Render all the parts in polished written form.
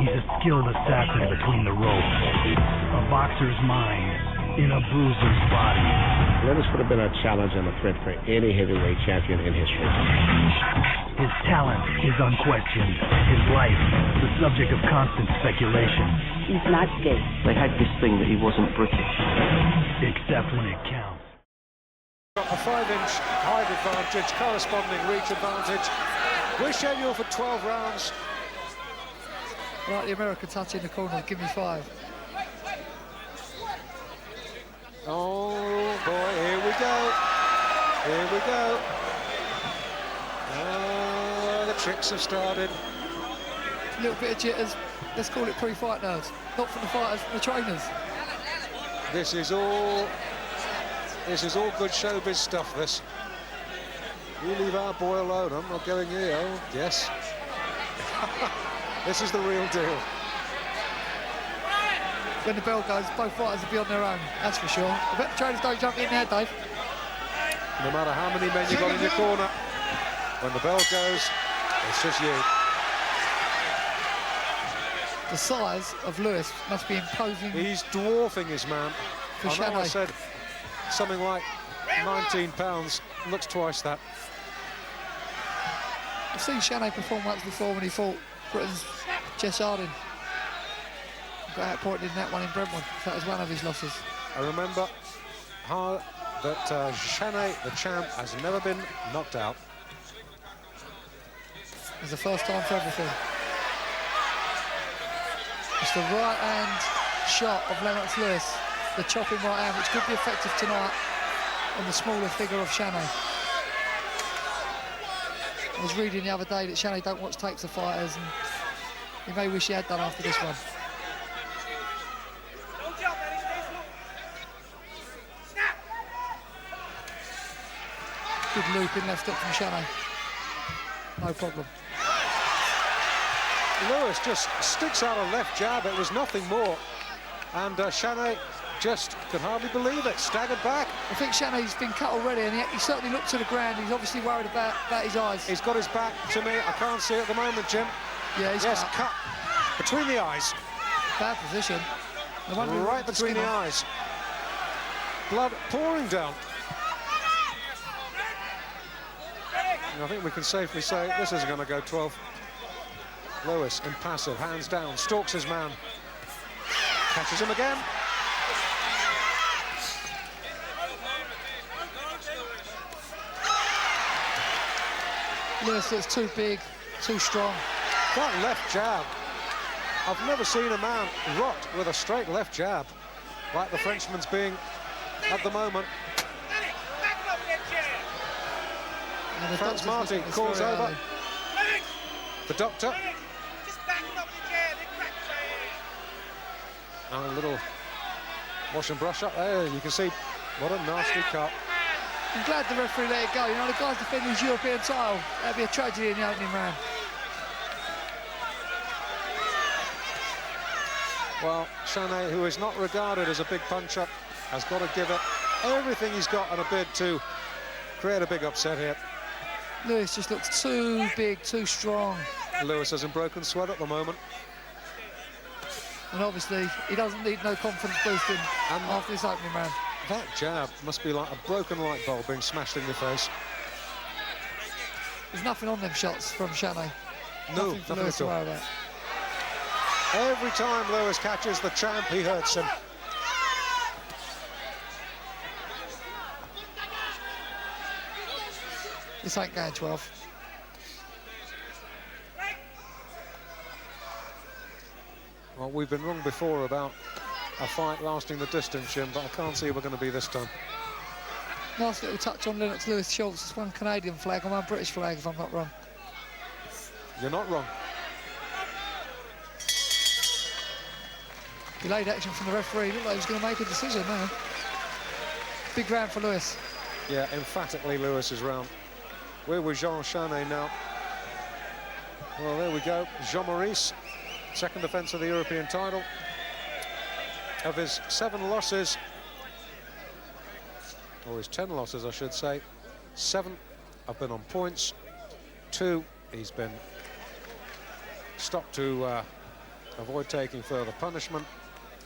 He's a skilled assassin between the ropes. A boxer's mind in a bruiser's body. Lennox would have been a challenge and a threat for any heavyweight champion in history. His talent is unquestioned. His life, the subject of constant speculation. He's not gay. They had this thing that he wasn't British. Except when it counts. Got a 5-inch height advantage, corresponding reach advantage. We're scheduled for 12 rounds. Right, the American touch in the corner, give me 5. Oh boy, here we go. Here we go. Oh, the tricks have started. A little bit of jitters. Let's call it pre-fight nerves. Not from the fighters, from the trainers. This is all good showbiz stuff, this. You leave our boy alone, I'm not going here. Oh, yes. This is the real deal. When the bell goes, both fighters will be on their own, that's for sure. I bet the trainers don't jump in there, Dave. No matter how many men you've got in your corner, when the bell goes, it's just you. The size of Lewis must be imposing. He's dwarfing his man. For I know I Chanet. said something like 19 pounds, looks twice that. I've seen Chanet perform once before when he fought Britain's Jess Harding. Got outpointed in that one in Brentwood. That was one of his losses. I remember how that Chanet, the champ, has never been knocked out. It's the first time for everything. It's the right-hand shot of Lennox Lewis, the chopping right hand, which could be effective tonight on the smaller figure of Chanet. I was reading the other day that Chanet don't watch tapes of fighters, and he may wish he had done after this one. Good loop in left hook from Chanet. No problem. Lewis just sticks out a left jab, it was nothing more. And Chanet just could hardly believe it, staggered back. I think Chanet's been cut already, and he certainly looked to the ground. He's obviously worried about his eyes. He's got his back to me, I can't see it at the moment, Jim. Yeah, he's yes, cut between the eyes. Bad position. Right between the eyes. Blood pouring down. And I think we can safely say this isn't going to go 12. Lewis, impassive, hands down, stalks his man. Catches him again. Lewis looks too big, too strong. That left jab. I've never seen a man rocked with a straight left jab like the Frenchman's being at the moment. Franz Martin calls over. The doctor. And a little wash and brush up there. You can see what a nasty cut. I'm glad the referee let it go. You know, the guy's defending his European title. That'd be a tragedy in the opening round. Well, Chanet, who is not regarded as a big puncher, has got to give it everything he's got in a bid to create a big upset here. Lewis just looks too big, too strong. Lewis is in broken sweat at the moment. And obviously, he doesn't need no confidence boosting after this opening round. That jab must be like a broken light bulb being smashed in your face. There's nothing on them shots from Chanet. No, nothing for nothing Lewis at all. to worry about. Every time Lewis catches the champ, he hurts him. This ain't going 12. Well, we've been wrong before about a fight lasting the distance, Jim, but I can't see we're going to be this time. Nice little touch on Lennox Lewis' shoulders. It's one Canadian flag and one British flag, if I'm not wrong. You're not wrong. Delayed action from the referee. Looked like he was going to make a decision now. Big round for Lewis. Yeah, emphatically Lewis's round. We're with Jean Chanet now. Well, there we go. Jean-Maurice, second defence of the European title. Of his 7 losses, or his 10 losses, I should say, 7 have been on points. 2, he's been stopped to avoid taking further punishment,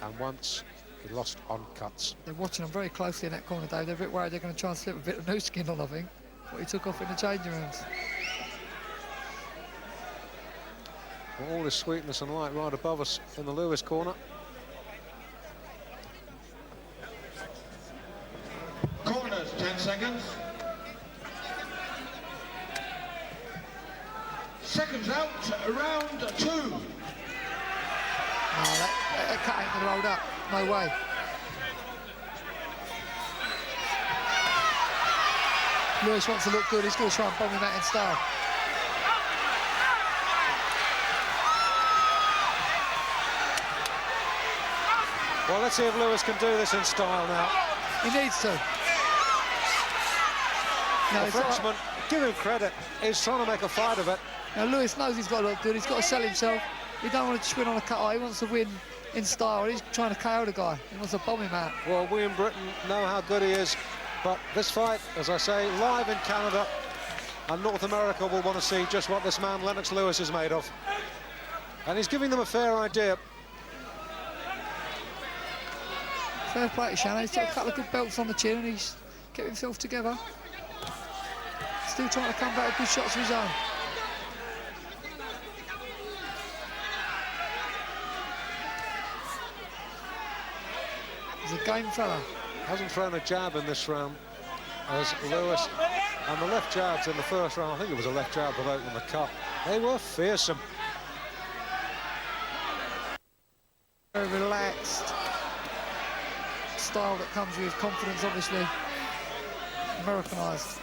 and once he lost on cuts. They're watching him very closely in that corner, Dave. They're a bit worried they're going to try and slip a bit of new skin on, I think, what he took off in the changing rooms. All this sweetness and light right above us in the Lewis corner. Corners, 10 seconds. Seconds out, round 2. No, that cut ain't going to hold up. No way. Lewis wants to look good. He's going to try and bomb him out in style. Well, let's see if Lewis can do this in style now. He needs to. No, The Frenchman, give him credit, he's trying to make a fight of it. Now Lewis knows he's got to look good. He's got to sell himself. He don't want to just win on a cut. He wants to win in style. He's trying to KO the guy. He wants to bomb him out. Well, we in Britain know how good he is, but this fight, as I say, live in Canada, and North America will want to see just what this man Lennox Lewis is made of. And he's giving them a fair idea. Fair play to Chanet. He's got a couple of good belts on the chin and he's kept himself together. Still trying to come back with good shots of his own. He's a game fella. Hasn't thrown a jab in this round as Lewis, and the left jabs in the first round, I think it was a left jab that opened the cut. They were fearsome. Very relaxed style that comes with confidence, obviously Americanized.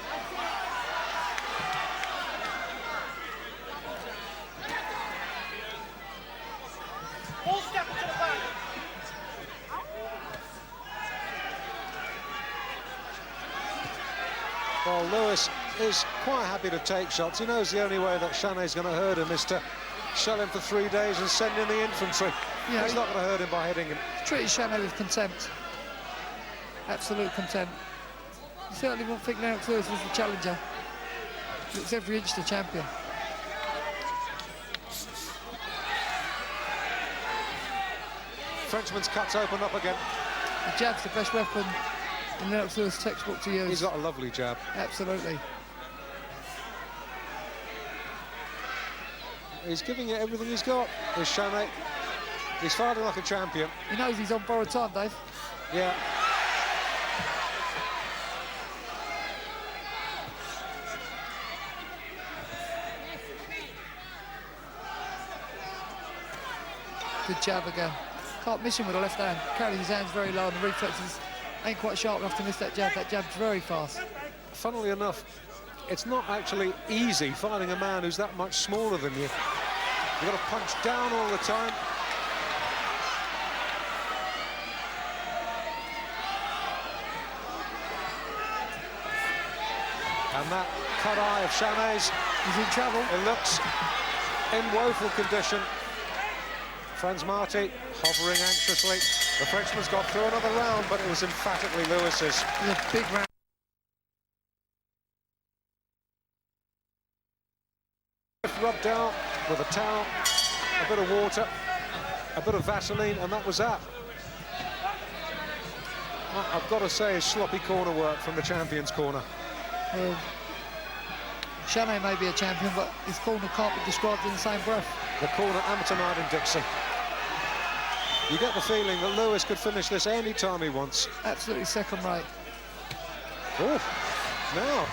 Well, Lewis is quite happy to take shots. He knows the only way that Chanet's going to hurt him is to shell him for 3 days and send in the infantry. Yeah, he's not going to hurt him by hitting him. Treated Chanet with contempt. Absolute contempt. You certainly won't think Lennox Lewis was the challenger. He looks every inch the champion. Frenchman's cuts open up again. The jab's the best weapon in Lennox Lewis' textbook to use. He's got a lovely jab. Absolutely. He's giving it everything he's got, is Chanet. He's fighting like a champion. He knows he's on borrowed time, Dave. Yeah. Good jab again. Can't miss him with the left hand. Carries his hands very low and the reflexes ain't quite sharp enough to miss that jab. That jab's very fast. Funnily enough, it's not actually easy fighting a man who's that much smaller than you. You've got to punch down all the time. And that cut eye of Chanet's, He's in trouble. it looks in woeful condition. Franz Marti hovering anxiously. The Frenchman's got through another round, but it was emphatically Lewis's. It's a big round. Rubbed out with a towel, a bit of water, a bit of Vaseline, and that was that. I've got to say, sloppy corner work from the champion's corner. Well, Chanet may be a champion, but his corner can't be described in the same breath. The corner amateur night in Dixie. You get the feeling that Lewis could finish this any time he wants. Absolutely second rate. Oh, now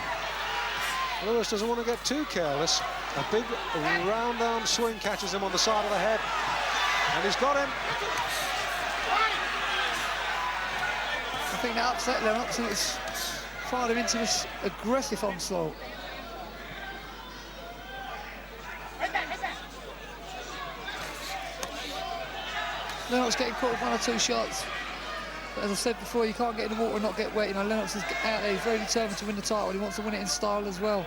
Lewis doesn't want to get too careless. A big round arm swing catches him on the side of the head, and he's got him. I think that upset Lennox and it's fired him into this aggressive onslaught. Lennox getting caught with 1 or 2 shots. But as I said before, you can't get in the water and not get wet. You know, Lennox is out there. He's very determined to win the title. He wants to win it in style as well.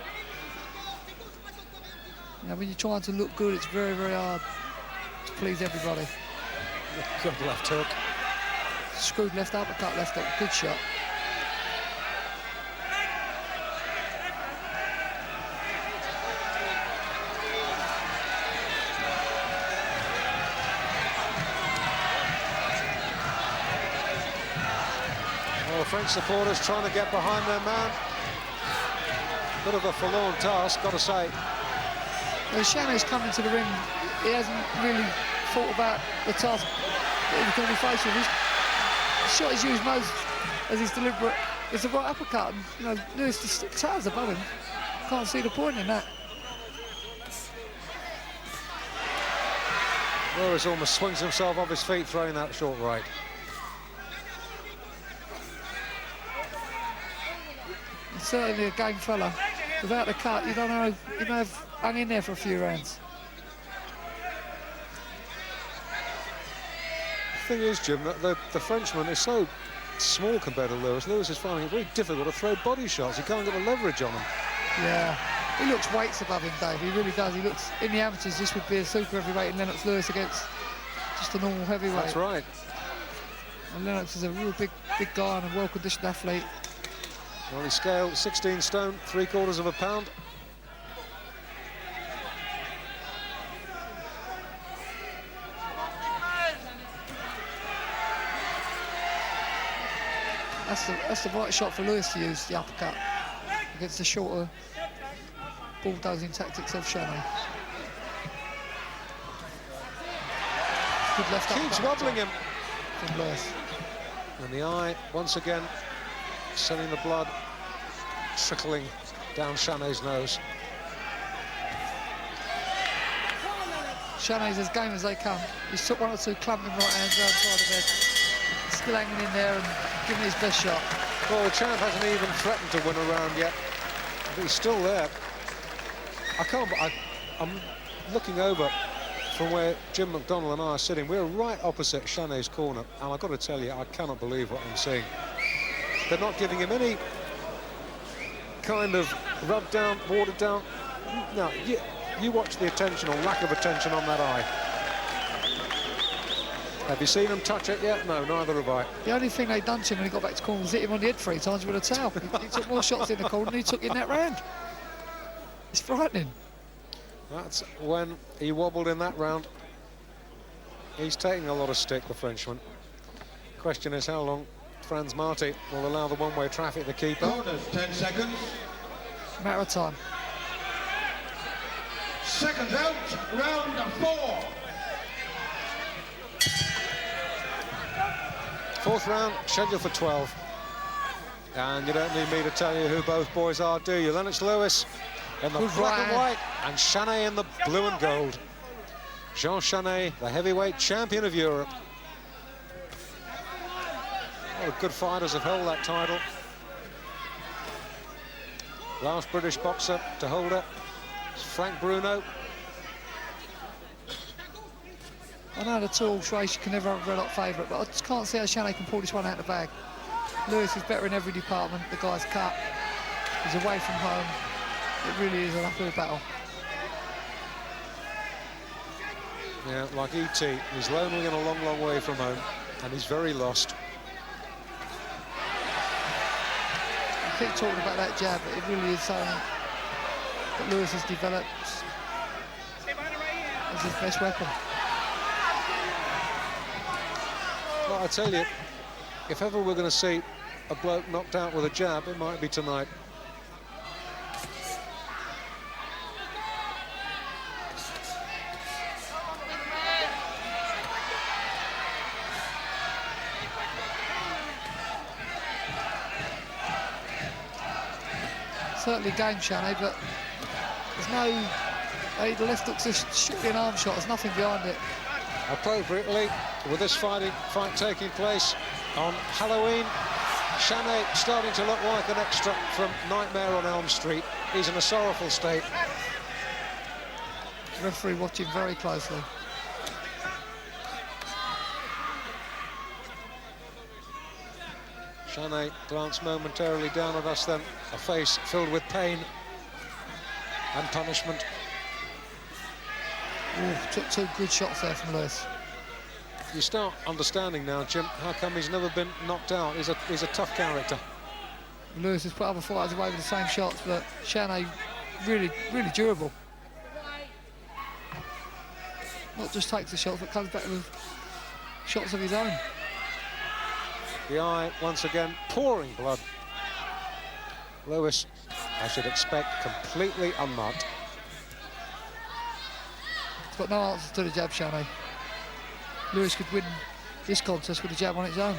You know, when you're trying to look good, it's very, very hard to please everybody. Good left hook. Screwed left uppercut, left hook. Good shot. French supporters trying to get behind their man. Bit of a forlorn task, got to say. Well, Chanet's come into the ring. He hasn't really thought about the task that he was going to be faced with. The shot he's used most as his deliberate is the right uppercut. And, you know, Lewis just towers above him. Can't see the point in that. Lewis almost swings himself off his feet throwing that short right. He's certainly a game fella. Without the cut, you don't know, he may have hung in there for a few rounds. The thing is, Jim, that the Frenchman is so small compared to Lewis. Lewis is finding it very difficult to throw body shots. He can't get the leverage on him. Yeah, he looks weights above him, Dave. He really does. He looks, in the amateurs, this would be a super heavyweight in Lennox Lewis against just a normal heavyweight. That's right. And Lennox is a real big guy and a well-conditioned athlete. Well, he scaled 16 stone, 3/4 of a pound. That's the right shot for Lewis to use, the uppercut, against the shorter bulldozing tactics of Chanet. Good left uppercut. Keeps wobbling him. From Lewis. And the eye, once again, sending the blood trickling down Chanet's nose. Chanet's as game as they come. He's took one or two clumping right hands around the side of the head. Still hanging in there and giving his best shot. Well, the champ hasn't even threatened to win a round yet, but he's still there. I'm looking over from where Jim McDonnell and I are sitting. We're right opposite Chanet's corner, and I've got to tell you, I cannot believe what I'm seeing. They're not giving him any kind of rubbed down, watered down. No, you watch the attention or lack of attention on that eye. Have you seen him touch it yet? No, neither have I. The only thing they'd done to him when he got back to corner was hit him on the head 3 times with a towel. He took more shots in the corner than he took in that round. It's frightening. That's when he wobbled in that round. He's taking a lot of stick, the Frenchman. Question is how long Franz Marti will allow the one-way traffic to keep up. Corners, 10 seconds. Matter of time. Seconds out, round 4. Fourth round, scheduled for 12. And you don't need me to tell you who both boys are, do you? Lennox Lewis in the black and white, and Chanet in the blue and gold. Jean Chanet, the heavyweight champion of Europe. A lot of good fighters have held that title. Last British boxer to hold it is Frank Bruno. I know the two-horse race, you can never have a red-hot favourite, but I just can't see how Chanet can pull this one out of the bag. Lewis is better in every department. The guy's cut. He's away from home. It really is an uphill battle. Yeah, like E.T., he's lonely and a long, long way from home, and he's very lost. I keep talking about that jab, but it really is something that Lewis has developed as his best weapon. Well, I tell you, if ever we're going to see a bloke knocked out with a jab, it might be tonight. Certainly game Chanet, but there's no... the left hook's just strictly an arm shot, there's nothing behind it. Appropriately, with this fight taking place on Halloween, Chanet starting to look like an extra from Nightmare on Elm Street. He's in a sorrowful state. Referee watching very closely. Chanet glanced momentarily down at us then, a face filled with pain and punishment. Ooh, took 2 good shots there from Lewis. You start understanding now, Jim, how come he's never been knocked out. He's a tough character. Lewis has put other fighters away with the same shots, but Chanet really durable. Not just takes the shots, but comes back with shots of his own. The eye, once again, pouring blood. Lewis, I should expect, completely unmarked. He's got no answer to the jab, Chanet. Lewis could win this contest with a jab on its own.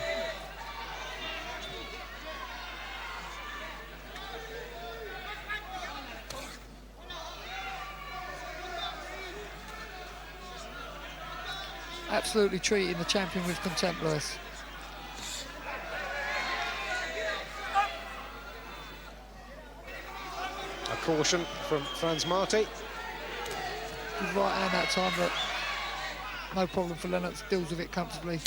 Absolutely treating the champion with contempt, Lewis. A caution from Franz Marti. Good right hand that time, but no problem for Lennox, deals with it comfortably.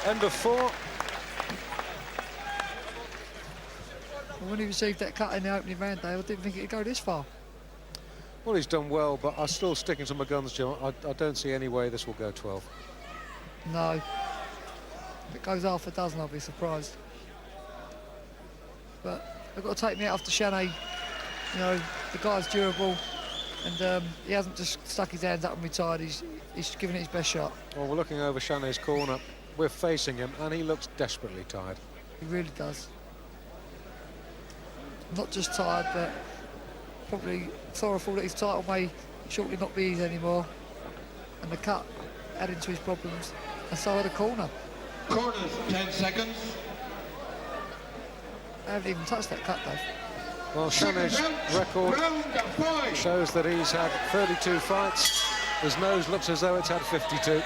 End of 4. When he received that cut in the opening round, Dave, I didn't think it'd go this far. Well, he's done well, but I'm still sticking to my guns, Jim. I don't see any way this will go 12. No. If it goes half a dozen, I'll be surprised. But they've got to take me out after Chanet. You know, the guy's durable, and he hasn't just stuck his hands up and retired. He's given it his best shot. Well, we're looking over Chanet's corner. We're facing him, and he looks desperately tired. He really does. Not just tired, but probably sorrowful that his title may shortly not be his anymore. And the cut adding to his problems. And so are the corner. Corners, 10 seconds. I haven't even touched that cut, Dave. Well, Chanet's record Round 5. shows that he's had 32 fights. His nose looks as though it's had 52.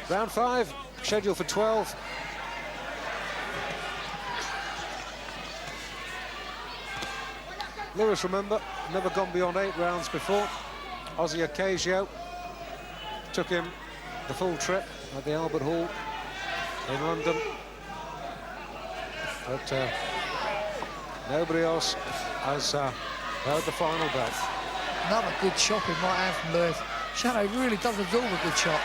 Round 5, scheduled for 12. Lewis, remember, never gone beyond 8 rounds before. Ozzy Ocasio took him the full trip at the Albert Hall in London. But nobody else has held the final belt. Another good chopping right hand from Lewis. Chanet really does absorb a good shot.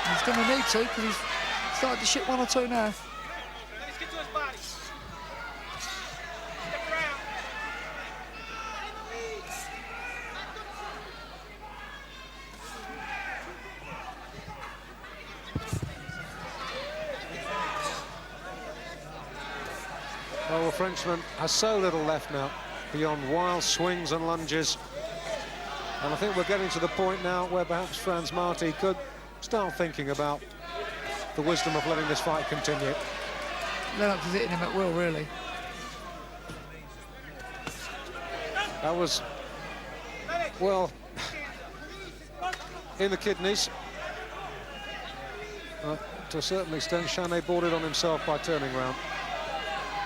And he's going to need to, because he's started to ship 1 or 2 now. Let's get to his body. Step around. Well, the Frenchman has so little left now beyond wild swings and lunges. And I think we're getting to the point now where perhaps Franz Marti could start thinking about the wisdom of letting this fight continue. Lennox is hitting him at will, really. That was, well, in the kidneys. To a certain extent, Chanet brought it on himself by turning round.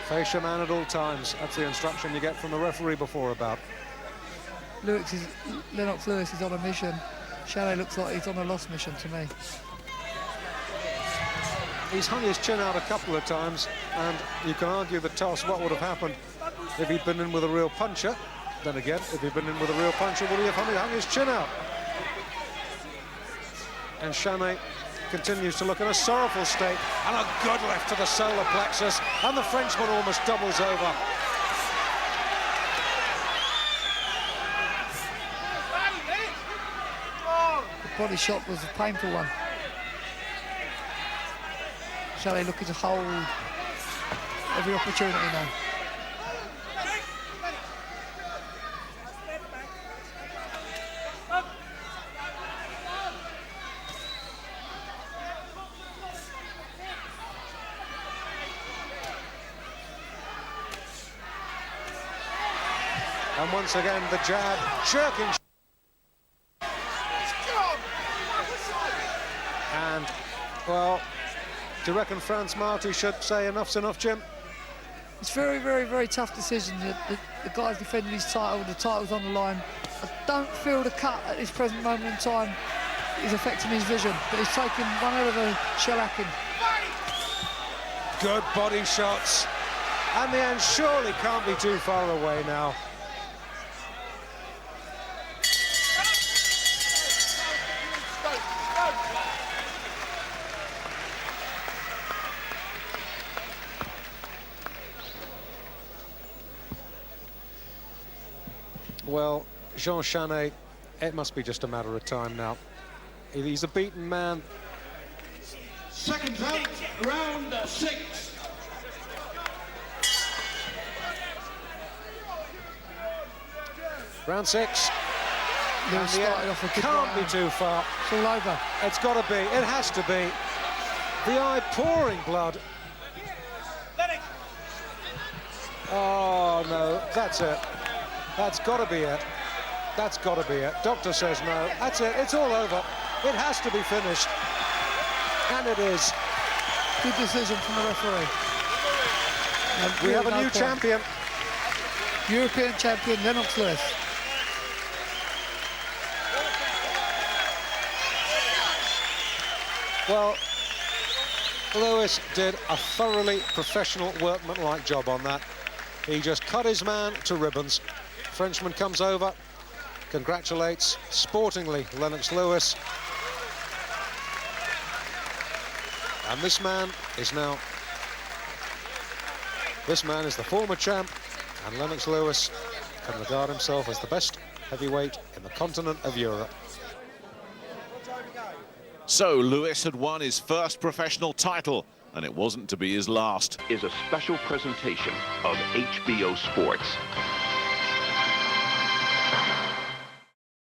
Face your man at all times. That's the instruction you get from the referee before a bout. Lennox Lewis is on a mission. Chanet looks like he's on a lost mission to me. He's hung his chin out a couple of times, and you can argue the toss, what would have happened if he'd been in with a real puncher. Then again, if he'd been in with a real puncher, would he have hung his chin out? And Chanet continues to look in a sorrowful state, and a good left to the solar plexus, and the Frenchman almost doubles over. The body shot was a painful one. Chanet looking to hold every opportunity now. And once again, the jab, jerking. And, well, do you reckon Franz Marti should say enough's enough, Jim? It's very, very, very tough decision. The guy's defending his title, the title's on the line. I don't feel the cut at this present moment in time is affecting his vision, but he's taking one hell of a shellacking. Good body shots. And the end surely can't be too far away now. Well, Jean Chanet, it must be just a matter of time now. He's a beaten man. Seconds out, round 6. Round 6. Lewis started off a good Can't be round. too far. It's all over. It's got to be. It has to be. The eye pouring blood. Oh, no. That's it. That's got to be it. That's got to be it. Doctor says no. That's it. It's all over. It has to be finished. And it is. Good decision from the referee. And We have a no new point. champion. European champion, Lennox Lewis. Well, Lewis did a thoroughly professional, workmanlike job on that. He just cut his man to ribbons. Frenchman comes over, congratulates sportingly Lennox Lewis. And this man is the former champ, and Lennox Lewis can regard himself as the best heavyweight in the continent of Europe. So Lewis had won his first professional title, and it wasn't to be his last. Is a special presentation of HBO Sports.